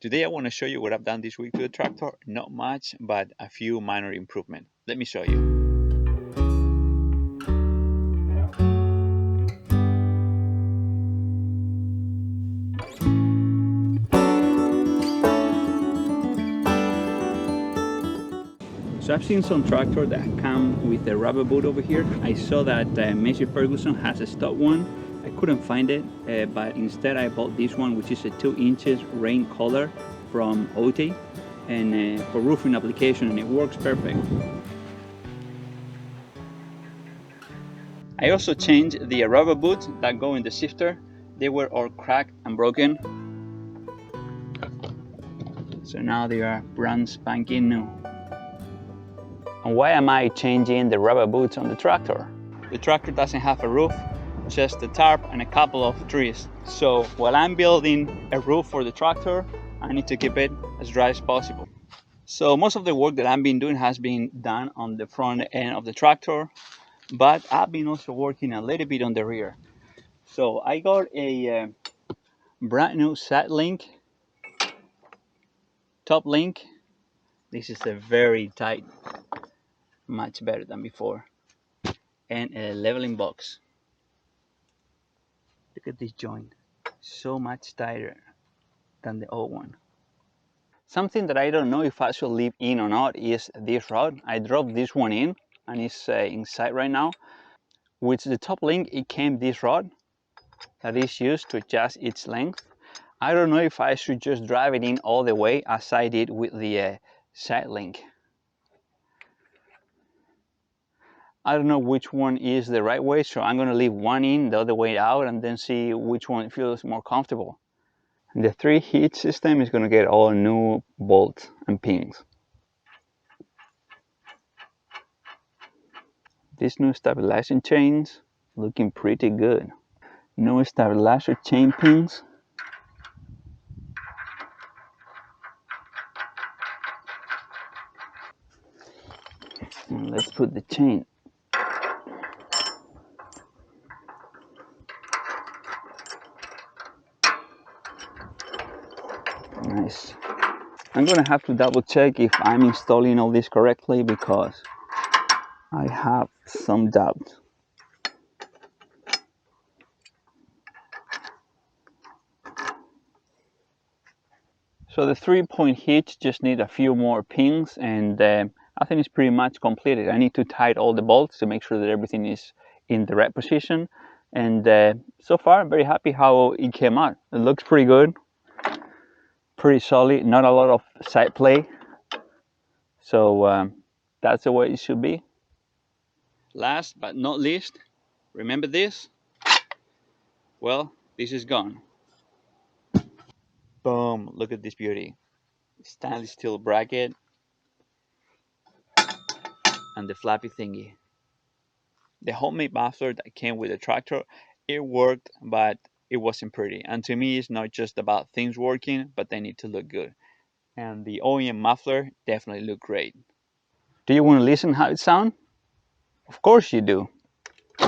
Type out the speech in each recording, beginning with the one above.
Today I want to show you what I've done this week to the tractor. Not much, but a few minor improvements. Let me show you. So I've seen some tractors that come with a rubber boot over here. I saw that Massey Ferguson has a stock one. I couldn't find it, but instead I bought this one, which is a 2 inches rain collar from OT, and for roofing application, and it works perfect. I also changed the rubber boots that go in the shifter. They were all cracked and broken. So now they are brand spanking new. And why am I changing the rubber boots on the tractor? The tractor doesn't have a roof, just a tarp and a couple of trees. So while I'm building a roof for the tractor, I need to keep it as dry as possible. So most of the work that I've been doing has been done on the front end of the tractor, but I've been also working a little bit on the rear. So I got a brand new side link, top link. This is a very tight, much better than before, and a leveling box. Look at this joint, so much tighter than the old one. Something that I don't know if I should leave in or not is this rod. I dropped this one in and it's inside right now. With the top link, it came this rod that is used to adjust its length. I don't know if I should just drive it in all the way as I did with the side link. I don't know which one is the right way, so I'm gonna leave one in, the other way out, and then see which one feels more comfortable. And the 3 hitch system is gonna get all new bolts and pins. These new stabilizing chains looking pretty good. New stabilizer chain pins. And let's put the chain. Nice. I'm gonna have to double check if I'm installing all this correctly because I have some doubt. So the 3-point hitch just need a few more pins, and I think it's pretty much completed. I need to tighten all the bolts to make sure that everything is in the right position. And so far, I'm very happy how it came out. It looks pretty good, pretty solid, not a lot of side play. So that's the way it should be. Last but not least, remember this? Well, this is gone. Boom, look at this beauty. Stainless steel bracket and the flappy thingy. The homemade muffler that came with the tractor, it worked, but it wasn't pretty. And to me, it's not just about things working, but they need to look good. And the OEM muffler definitely looked great. Do you want to listen how it sounds? Of course you do. It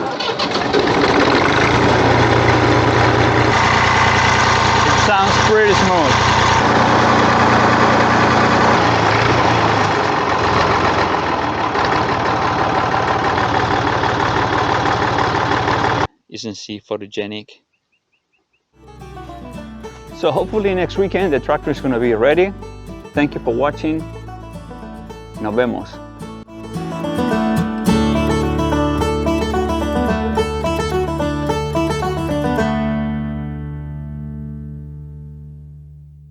sounds pretty smooth. Isn't she photogenic? So hopefully next weekend the tractor is going to be ready. Thank you for watching. Nos vemos.